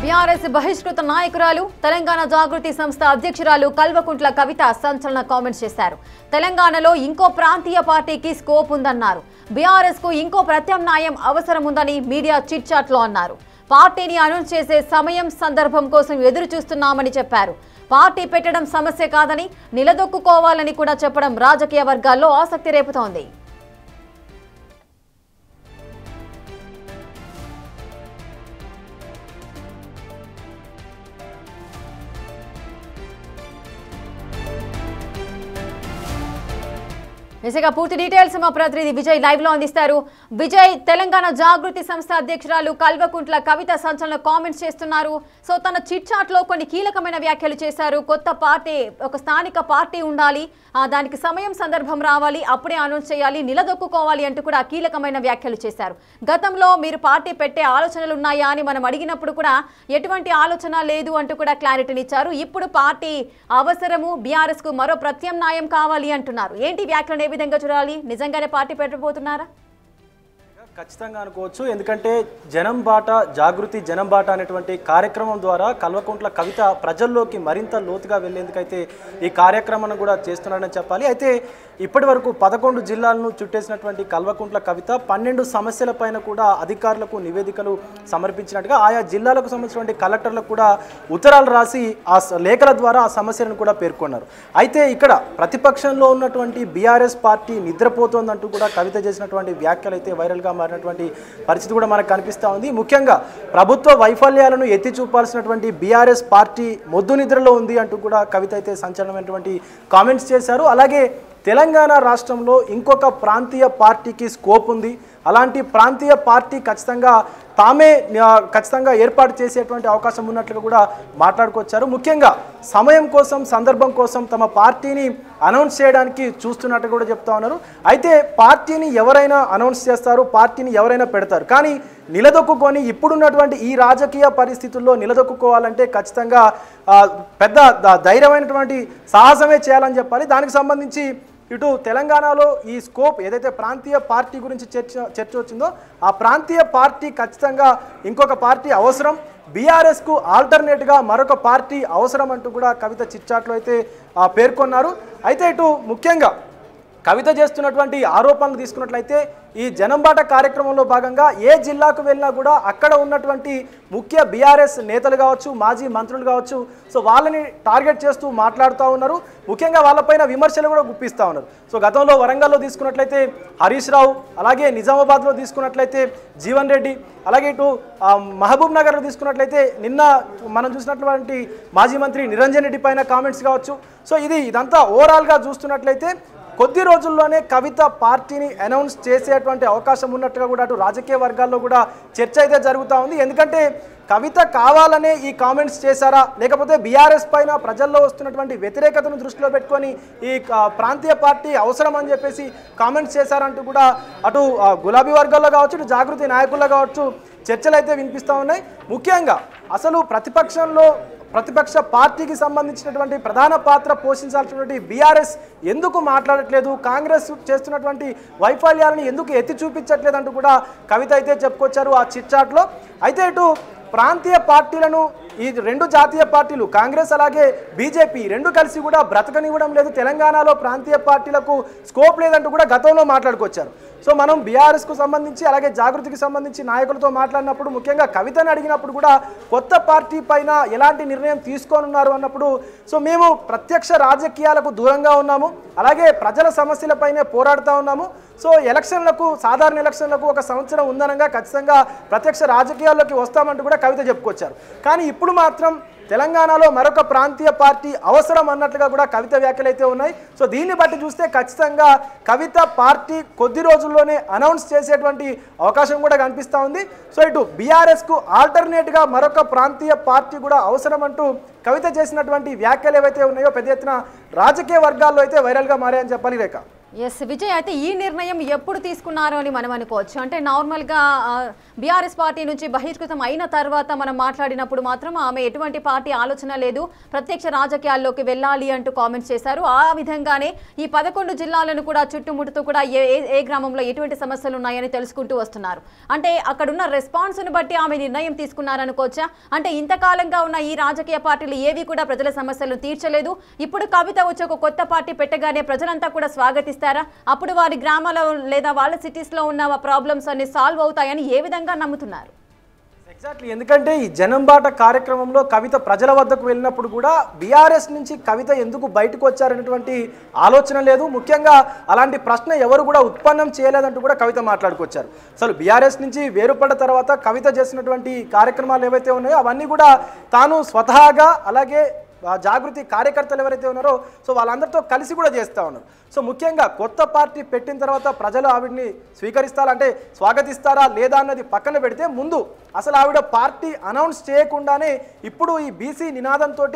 BRS బహిష్కృత నాయకురాలు తెలంగాణ జాగృతి సంస్థ అధ్యక్షురాలు కల్వకుంట్ల కవిత సంచలన కామెంట్స్ చేశారు. తెలంగాణలో ఇంకో ప్రాంతీయ పార్టీకి స్కోప్ ఉందన్నారు. బీఆర్ఎస్ కు ఇంకో ప్రత్యామ్నాయం అవసరం ఉందని మీడియా చిట్ చాట్ లో అన్నారు. పార్టీని అనౌన్స్ చేసే సమయం సందర్భం కోసం ఎదురు చూస్తున్నామని చెప్పారు. పార్టీ పెట్టడం సమస్య కాదని నిలదొక్కుకోవాలని కూడా చెప్పడం రాజకీయ వర్గాల్లో ఆసక్తి రేపుతోంది. నిజంగా పూర్తి డీటెయిల్స్ మా ప్రతినిధి విజయ్ లైవ్ లో అందిస్తారు. విజయ్, తెలంగాణ జాగృతి సంస్థ అధ్యక్షురాలు కల్వకుంట్ల కవిత సంచలన కామెంట్స్ చేస్తున్నారు. సో తన చిట్ చాట్ లో కొన్ని కీలకమైన వ్యాఖ్యలు చేశారు. కొత్త పార్టీ, ఒక స్థానిక పార్టీ ఉండాలి, దానికి సమయం సందర్భం రావాలి, అప్పుడే అనౌన్స్ చేయాలి, నిలదొక్కుకోవాలి అంటూ కూడా కీలకమైన వ్యాఖ్యలు చేశారు. గతంలో మీరు పార్టీ పెట్టే ఆలోచనలు ఉన్నాయా అని మనం అడిగినప్పుడు కూడా ఎటువంటి ఆలోచన లేదు అంటూ కూడా క్లారిటీనిచ్చారు. ఇప్పుడు పార్టీ అవసరము, బీఆర్ఎస్ కు మరో ప్రత్యామ్నాయం కావాలి అంటున్నారు. ఏంటి వ్యాఖ్యలు, ఏ విధంగా చూడాలి? నిజంగానే పార్టీ పెట్టబోతున్నారా? ఖచ్చితంగా అనుకోవచ్చు. ఎందుకంటే జనం బాట, జాగృతి జనం బాట అనేటువంటి కార్యక్రమం ద్వారా కల్వకుంట్ల కవిత ప్రజల్లోకి మరింత లోతుగా వెళ్లేందుకైతే ఈ కార్యక్రమాన్ని కూడా చేస్తున్నారని చెప్పాలి. అయితే ఇప్పటి వరకు 11 జిల్లాలను చుట్టేసినటువంటి కల్వకుంట్ల కవిత 12 సమస్యలపైన కూడా అధికారులకు నివేదికలు సమర్పించినట్టుగా ఆయా జిల్లాలకు సంబంధించినటువంటి కలెక్టర్లకు కూడా ఉత్తరాలు రాసి ఆ లేఖల ద్వారా ఆ సమస్యలను కూడా పేర్కొన్నారు. అయితే ఇక్కడ ప్రతిపక్షంలో ఉన్నటువంటి బీఆర్ఎస్ పార్టీ నిద్రపోతోందంటూ కూడా కవిత చేసినటువంటి వ్యాఖ్యలు అయితే వైరల్గా మారినటువంటి పరిస్థితి కూడా మనకు కనిపిస్తూ ఉంది. ముఖ్యంగా ప్రభుత్వ వైఫల్యాలను ఎత్తి చూపాల్సినటువంటి బీఆర్ఎస్ పార్టీ మొద్దు నిద్రలో ఉంది అంటూ కూడా కవిత అయితే సంచలనమైనటువంటి కామెంట్స్ చేశారు. అలాగే తెలంగాణ రాష్ట్రంలో ఇంకొక ప్రాంతీయ పార్టీకి స్కోప్ ఉంది, అలాంటి ప్రాంతీయ పార్టీ ఖచ్చితంగా ఏర్పాటు చేసేటువంటి అవకాశం ఉన్నట్లుగా కూడా మాట్లాడుకొచ్చారు. ముఖ్యంగా సమయం కోసం, సందర్భం కోసం తమ పార్టీని అనౌన్స్ చేయడానికి చూస్తున్నట్టు కూడా చెప్తా ఉన్నారు. అయితే పార్టీని ఎవరైనా అనౌన్స్ చేస్తారు, పార్టీని ఎవరైనా పెడతారు, కానీ నిలదొక్కుకొని ఇప్పుడున్నటువంటి ఈ రాజకీయ పరిస్థితుల్లో నిలదొక్కుకోవాలంటే ఖచ్చితంగా పెద్ద ధైర్యమైనటువంటి సాహసమే చేయాలని చెప్పాలి. దానికి సంబంధించి ఇటు తెలంగాణలో ఈ స్కోప్ ఏదైతే ప్రాంతీయ పార్టీ గురించి చర్చ వచ్చిందో ఆ ప్రాంతీయ పార్టీ ఖచ్చితంగా ఇంకొక పార్టీ అవసరం, బీఆర్ఎస్కు ఆల్టర్నేట్గా మరొక పార్టీ అవసరం అంటూ కూడా కవిత చిట్చాట్లో అయితే పేర్కొన్నారు. అయితే ఇటు ముఖ్యంగా కవిత చేస్తున్నటువంటి ఆరోపణలు తీసుకున్నట్లయితే ఈ జనంబాట కార్యక్రమంలో భాగంగా ఏ జిల్లాకు వెళ్ళినా కూడా అక్కడ ఉన్నటువంటి ముఖ్య బీఆర్ఎస్ నేతలు కావచ్చు, మాజీ మంత్రులు కావచ్చు, సో వాళ్ళని టార్గెట్ చేస్తూ మాట్లాడుతూ ఉన్నారు. ముఖ్యంగా వాళ్ళపైన విమర్శలు కూడా గుప్పిస్తూ ఉన్నారు. సో గతంలో వరంగల్లో తీసుకున్నట్లయితే హరీష్ రావు, అలాగే నిజామాబాద్లో తీసుకున్నట్లయితే జీవన్ రెడ్డి, అలాగే ఇటు మహబూబ్ నగర్లో తీసుకున్నట్లయితే నిన్న మనం చూసినటువంటి మాజీ మంత్రి నిరంజన్ రెడ్డి పైన కామెంట్స్ కావచ్చు. సో ఇదంతా ఓవరాల్గా చూస్తున్నట్లయితే కొద్ది రోజుల్లోనే కవిత పార్టీని అనౌన్స్ చేసేటువంటి అవకాశం ఉన్నట్టుగా కూడా అటు రాజకీయ వర్గాల్లో కూడా చర్చ అయితే జరుగుతూ ఉంది. ఎందుకంటే కవిత కావాలనే ఈ కామెంట్స్ చేశారా, లేకపోతే బీఆర్ఎస్ పైన ప్రజల్లో వస్తున్నటువంటి వ్యతిరేకతను దృష్టిలో పెట్టుకొని ఈ ప్రాంతీయ పార్టీ అవసరం అని చెప్పేసి కామెంట్స్ చేశారంటూ కూడా అటు గులాబీ వర్గాల్లో కావచ్చు, ఇటు జాగృతి నాయకుల్లో కావచ్చు చర్చలు అయితే వినిపిస్తూ ఉన్నాయి. ముఖ్యంగా అసలు ప్రతిపక్ష పార్టీకి సంబంధించినటువంటి ప్రధాన పాత్ర పోషించాల్సినటువంటి బీఆర్ఎస్ ఎందుకు మాట్లాడట్లేదు, కాంగ్రెస్ చేస్తున్నటువంటి వైఫల్యాలను ఎందుకు ఎత్తి చూపించట్లేదు అంటూ కూడా కవిత అయితే చెప్పుకొచ్చారు ఆ చిట్చాట్లో. అయితే ఇటు ప్రాంతీయ పార్టీలను ఈ రెండు జాతీయ పార్టీలు కాంగ్రెస్ అలాగే బీజేపీ రెండు కలిసి కూడా బ్రతకనివ్వడం లేదు, తెలంగాణలో ప్రాంతీయ పార్టీలకు స్కోప్ లేదంటూ కూడా గతంలో మాట్లాడుకొచ్చారు. సో మనం బీఆర్ఎస్కు సంబంధించి అలాగే జాగృతికి సంబంధించి నాయకులతో మాట్లాడినప్పుడు, ముఖ్యంగా కవితను అడిగినప్పుడు కూడా కొత్త పార్టీ పైన ఎలాంటి నిర్ణయం తీసుకోనున్నారు అన్నప్పుడు సో మేము ప్రత్యక్ష రాజకీయాలకు దూరంగా ఉన్నాము, అలాగే ప్రజల సమస్యలపైనే పోరాడుతూ ఉన్నాము. సో సాధారణ ఎలక్షన్లకు ఒక సంవత్సరం ఉందనగా ఖచ్చితంగా ప్రత్యక్ష రాజకీయాల్లోకి వస్తామంటూ కూడా కవిత చెప్పుకొచ్చారు. కానీ ఇప్పుడు మాత్రం తెలంగాణలో మరొక ప్రాంతీయ పార్టీ అవసరం అన్నట్లుగా కూడా కవిత వ్యాఖ్యలు అయితే ఉన్నాయి. సో దీన్ని బట్టి చూస్తే ఖచ్చితంగా కవిత పార్టీ కొద్ది రోజుల్లోనే అనౌన్స్ చేసేటువంటి అవకాశం కూడా కనిపిస్తూ ఉంది. సో ఇటు బీఆర్ఎస్కు ఆల్టర్నేట్గా మరొక ప్రాంతీయ పార్టీ కూడా అవసరం అంటూ కవిత చేసినటువంటి వ్యాఖ్యలు ఏవైతే ఉన్నాయో పెద్ద ఎత్తున రాజకీయ వర్గాల్లో అయితే వైరల్గా మారాయని చెప్పాలి. రేఖ ఎస్ విజయ్, అయితే ఈ నిర్ణయం ఎప్పుడు తీసుకున్నారు అని మనం అనుకోవచ్చు. అంటే నార్మల్గా బీఆర్ఎస్ పార్టీ నుంచి బహిష్కృతం అయిన తర్వాత మనం మాట్లాడినప్పుడు మాత్రం ఆమె ఎటువంటి పార్టీ ఆలోచన లేదు, ప్రత్యక్ష రాజకీయాల్లోకి వెళ్ళాలి అంటూ కామెంట్స్ చేశారు. ఆ విధంగానే ఈ 11 జిల్లాలను కూడా చుట్టుముడుతూ కూడా ఏ గ్రామంలో ఎటువంటి సమస్యలు ఉన్నాయని తెలుసుకుంటూ వస్తున్నారు. అంటే అక్కడున్న రెస్పాన్స్ను బట్టి ఆమె నిర్ణయం తీసుకున్నారనుకోవచ్చా? అంటే ఇంతకాలంగా ఉన్న ఈ రాజకీయ పార్టీలు ఏవి కూడా ప్రజల సమస్యలను తీర్చలేదు. ఇప్పుడు కవిత వచ్చి ఒక కొత్త పార్టీ పెట్టగానే ప్రజలంతా కూడా స్వాగతిస్తారు. అప్పుడు వారి గ్రామాల లేదా వాళ్ళ సిటీస్ లో ఉన్న ప్రాబ్లమ్స్ అన్ని సాల్వ్ అవుతాయని ఏ విధంగా నమ్ముతున్నారు? ఎగ్జాక్ట్లీ, ఎందుకంటే ఈ జనంబాట కార్యక్రమంలో కవిత ప్రజల వద్దకు వెళ్ళినప్పుడు కూడా బీఆర్ఎస్ నుంచి కవిత ఎందుకు బయటకు వచ్చారనేటువంటి ఆలోచన లేదు. ముఖ్యంగా అలాంటి ప్రశ్న ఎవరు కూడా ఉత్పన్నం చేయలేదంటూ కూడా కవిత మాట్లాడుకొచ్చారు. అసలు బీఆర్ఎస్ నుంచి వేరుపడ్డ తర్వాత కవిత చేసినటువంటి కార్యక్రమాలు ఏవైతే ఉన్నాయో అవన్నీ కూడా తాను స్వతహాగా, అలాగే జాగృతి కార్యకర్తలు ఎవరైతే ఉన్నారో సో వాళ్ళందరితో కలిసి కూడా చేస్తూ ఉన్నారు. సో ముఖ్యంగా కొత్త పార్టీ పెట్టిన తర్వాత ప్రజలు ఆవిడని స్వీకరిస్తారా, అంటే స్వాగతిస్తారా లేదా అన్నది పక్కన పెడితే, ముందు అసలు ఆవిడ పార్టీ అనౌన్స్ చేయకుండానే ఇప్పుడు ఈ బీసీ నినాదంతో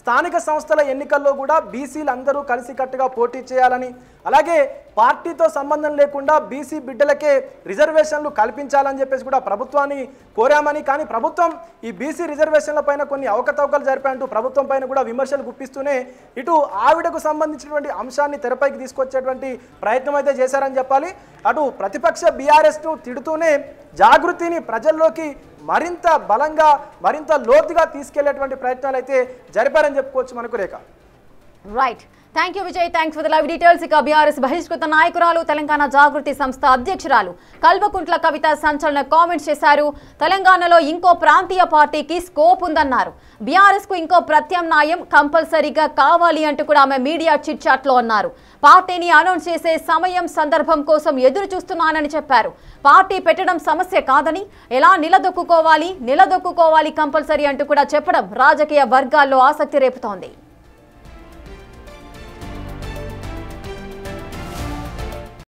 స్థానిక సంస్థల ఎన్నికల్లో కూడా బీసీలు అందరూ కలిసికట్టుగా పోటీ చేయాలని, అలాగే పార్టీతో సంబంధం లేకుండా బీసీ బిడ్డలకే రిజర్వేషన్లు కల్పించాలని చెప్పేసి కూడా ప్రభుత్వాన్ని కోరామని, కానీ ప్రభుత్వం ఈ బీసీ రిజర్వేషన్ల పైన కొన్ని అవకతవకలు జరిపాయంటూ ప్రభుత్వం పైన కూడా విమర్శలు గుప్పిస్తూనే ఇటు ఆవిడకు సంబంధించినటువంటి అంశాన్ని తెరపైకి తీసుకొచ్చేటువంటి ప్రయత్నం అయితే చేశారని చెప్పాలి. అటు ప్రతిపక్ష బీఆర్ఎస్ను తిడుతూనే జాగృతిని ప్రజల్లోకి మరింత బలంగా, మరింత లోతుగా తీసుకెళ్లేటువంటి ప్రయత్నాలు అయితే జరిపారని చెప్పుకోవచ్చు మనకు Rekha. Right, thank you Vijay, thanks for the live details. ఇక బీఆర్ఎస్ బహిష్కృత నాయకురాలు, తెలంగాణ జాగృతి సంస్థ అధ్యక్షురాలు కల్వకుంట్ల కవిత సంచలన కామెంట్స్ చేశారు. తెలంగాణలో ఇంకో ప్రాంతీయ పార్టీకి స్కోప్ ఉందన్నారు. బీఆర్ఎస్ కు ఇంకో ప్రత్యామ్నాయం కంపల్సరీగా కావాలి అంటూ కూడా ఆమె మీడియా చిట్ చాట్ లో అన్నారు. పార్టీని అనౌన్స్ చేసే సమయం, సందర్భం కోసం ఎదురు చూస్తున్నానని చెప్పారు. పార్టీ పెట్టడం సమస్య కాదని, ఎలా నిలదొక్కుకోవాలి కంపల్సరీ అంటూ కూడా చెప్పడం రాజకీయ వర్గాల్లో ఆసక్తి రేపుతోంది.